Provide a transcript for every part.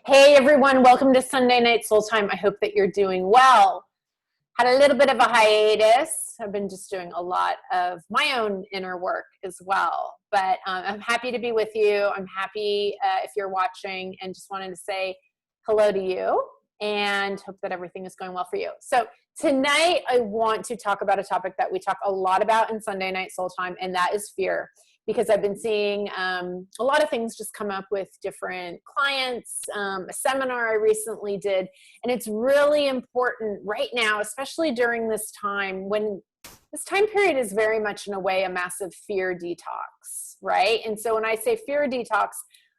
Hey everyone, welcome to Sunday Night Soul Time. I hope that you're doing well. Had a little bit of a hiatus. I've been just doing a lot of my own inner work as well. But I'm happy to be with you. I'm happy if you're watching, and just wanted to say hello to you and hope that everything is going well for you. So tonight I want to talk about a topic that we talk a lot about in Sunday Night Soul Time, and that is fear. Because I've been seeing a lot of things just come up with different clients, a seminar I recently did, and it's really important right now, especially during this time when this time period is very much in a way a massive fear detox, right? And so when I say fear detox,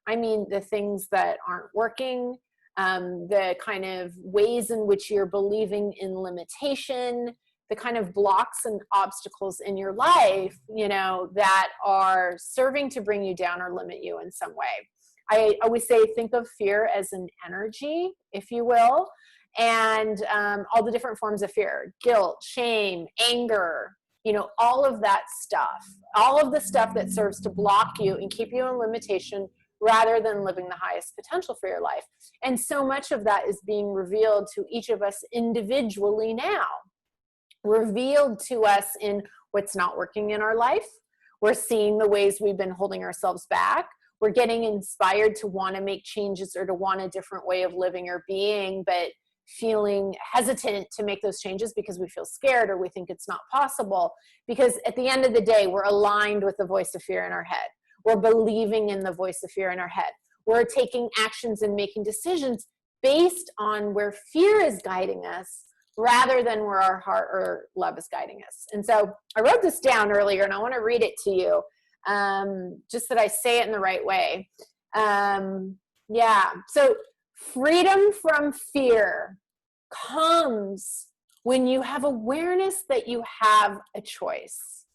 I mean the things that aren't working, the kind of ways in which you're believing in limitation, the kind of blocks and obstacles in your life, that are serving to bring you down or limit you in some way. I always say, think of fear as an energy, if you will, and all the different forms of fear, guilt, shame, anger, all of that stuff, all of the stuff that serves to block you and keep you in limitation rather than living the highest potential for your life. And so much of that is being revealed to each of us individually now. Revealed to us in what's not working in our life. We're seeing the ways we've been holding ourselves back. We're getting inspired to want to make changes or to want a different way of living or being, but feeling hesitant to make those changes because we feel scared or we think it's not possible. Because at the end of the day, we're aligned with the voice of fear in our head. We're believing in the voice of fear in our head. We're taking actions and making decisions based on where fear is guiding us, rather than where our heart or love is guiding us. And so I wrote this down earlier, and I want to read it to you, just that I say it in the right way. So freedom from fear comes when you have awareness that you have a choice.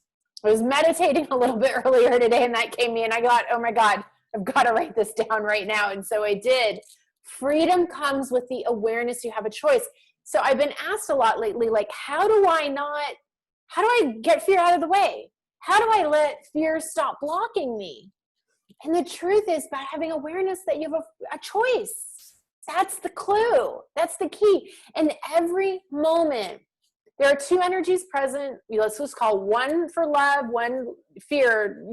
I was meditating a little bit earlier today, and that came to me, and I thought, oh my God, I've got to write this down right now. And so I did. Freedom comes with the awareness you have a choice. So I've been asked a lot lately, like, how do I get fear out of the way? How do I let fear stop blocking me? And the truth is, by having awareness that you have a choice. That's the clue. That's the key. And every moment, there are two energies present. Let's just call one for love, one fear,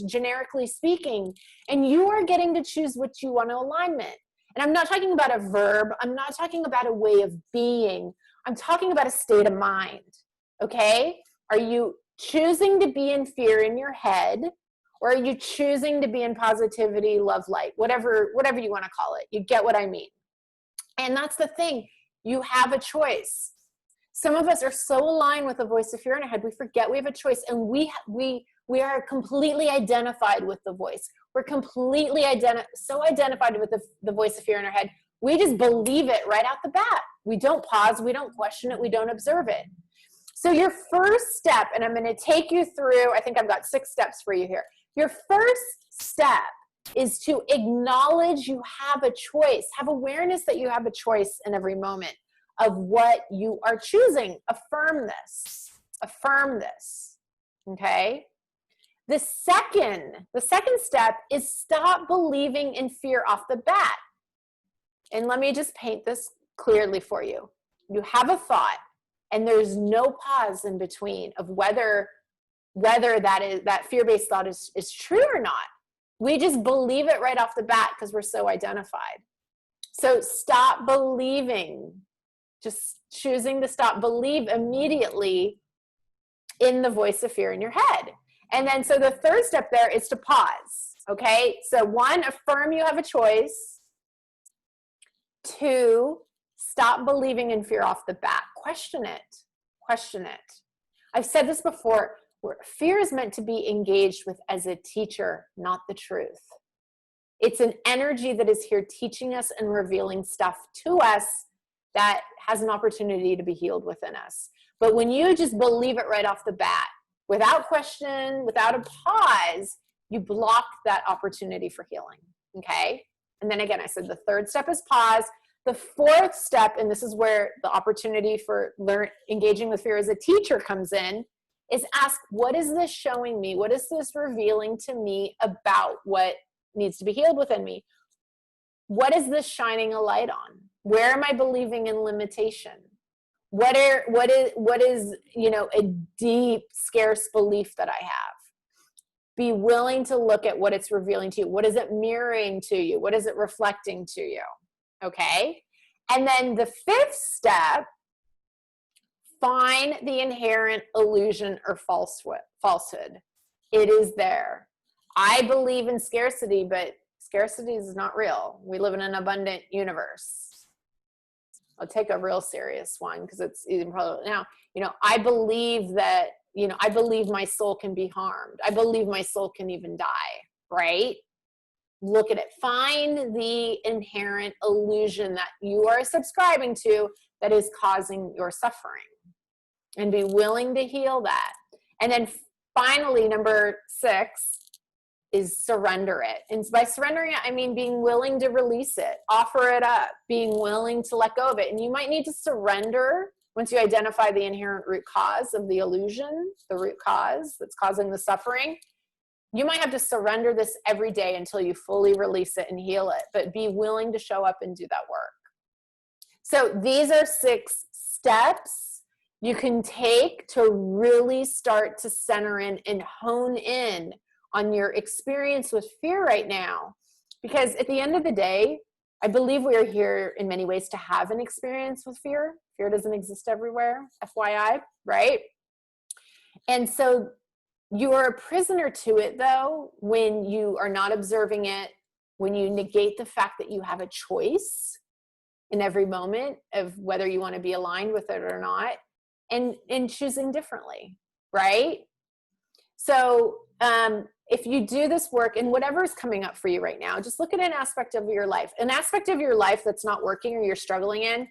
generically speaking. And you are getting to choose which you want to alignment. And I'm not talking about a verb. I'm not talking about a way of being. I'm talking about a state of mind, okay? Are you choosing to be in fear in your head, or are you choosing to be in positivity, love, light, whatever you want to call it? You get what I mean? And that's the thing. You have a choice. Some of us are so aligned with the voice of fear in our head, we forget we have a choice, and we are completely identified with the voice. We're completely so identified with the voice of fear in our head. We just believe it right out the bat. We don't pause. We don't question it. We don't observe it. So your first step, and I'm going to take you through, I think I've got 6 steps for you here. Your first step is to acknowledge you have a choice. Have awareness that you have a choice in every moment of what you are choosing. Affirm this. Affirm this. Okay? The second step is stop believing in fear off the bat. And let me just paint this clearly for you. You have a thought, and there's no pause in between of whether that fear-based thought is true or not. We just believe it right off the bat because we're so identified. So stop believing. Just choosing to believe immediately in the voice of fear in your head. And then, so the third step there is to pause, okay? So 1, affirm you have a choice. 2, stop believing in fear off the bat. Question it. Question it. I've said this before, where fear is meant to be engaged with as a teacher, not the truth. It's an energy that is here teaching us and revealing stuff to us that has an opportunity to be healed within us. But when you just believe it right off the bat, without question, without a pause, you block that opportunity for healing, okay? And then again, I said the third step is pause. The fourth step, and this is where the opportunity for engaging with fear as a teacher comes in, is ask, what is this showing me? What is this revealing to me about what needs to be healed within me? what is this shining a light on? Where am I believing in limitation? What is, you know, a deep, scarce belief that I have? Be willing to look at what it's revealing to you. What is it mirroring to you? What is it reflecting to you? Okay. And then the fifth step, find the inherent illusion or falsehood. It is there. I believe in scarcity, but scarcity is not real. We live in an abundant universe. I'll take a real serious one because it's even probably now, you know, I believe that, you know, I believe my soul can be harmed. I believe my soul can even die, right? Look at it. Find the inherent illusion that you are subscribing to that is causing your suffering and be willing to heal that. And then finally, number 6 is surrender it. And by surrendering it, I mean being willing to release it, offer it up, being willing to let go of it. And you might need to surrender once you identify the inherent root cause of the illusion, the root cause that's causing the suffering. You might have to surrender this every day until you fully release it and heal it, but be willing to show up and do that work. So these are 6 steps you can take to really start to center in and hone in on your experience with fear right now. Because at the end of the day, I believe we are here in many ways to have an experience with fear. Fear doesn't exist everywhere, FYI, right? And so you are a prisoner to it, though, when you are not observing it, when you negate the fact that you have a choice in every moment of whether you want to be aligned with it or not, and choosing differently, right? So if you do this work and whatever is coming up for you right now, just look at an aspect of your life. An aspect of your life that's not working or you're struggling in,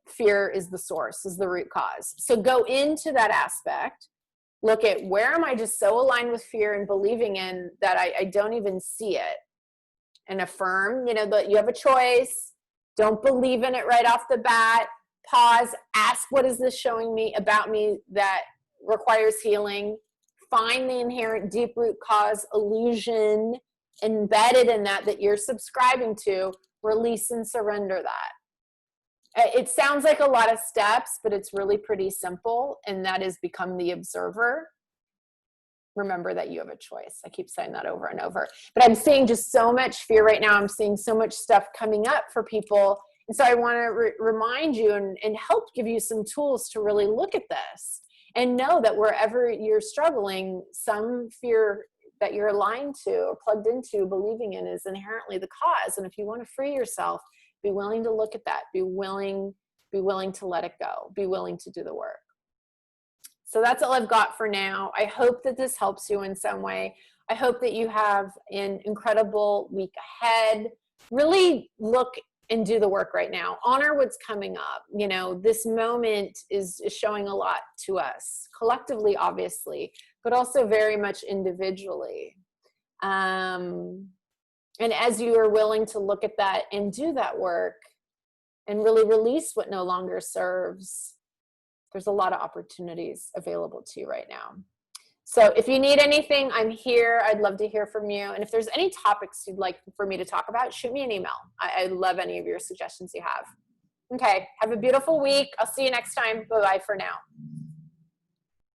fear is the source, is the root cause. So go into that aspect. Look at where am I just so aligned with fear and believing in that I don't even see it, and affirm, you know, that you have a choice. Don't believe in it right off the bat. Pause, ask, what is this showing me about me that requires healing? Find the inherent deep root cause illusion embedded in that you're subscribing to. Release and surrender that. It sounds like a lot of steps, but it's really pretty simple, and that is become the observer. Remember that you have a choice. I keep saying that over and over. But I'm seeing just so much fear right now. I'm seeing so much stuff coming up for people. And so I want to remind you and help give you some tools to really look at this and know that wherever you're struggling, some fear that you're aligned to or plugged into, believing in, is inherently the cause. And if you want to free yourself, be willing to look at that. Be willing to let it go. Be willing to do the work. So that's all I've got for now. I hope that this helps you in some way. I hope that you have an incredible week ahead. Really look and do the work right now. Honor what's coming up. You know, this moment is showing a lot to us collectively, obviously, but also very much individually. And as you are willing to look at that and do that work and really release what no longer serves, there's a lot of opportunities available to you right now. So if you need anything, I'm here. I'd love to hear from you. And if there's any topics you'd like for me to talk about, shoot me an email. I love any of your suggestions you have. Okay, have a beautiful week. I'll see you next time. Bye-bye for now.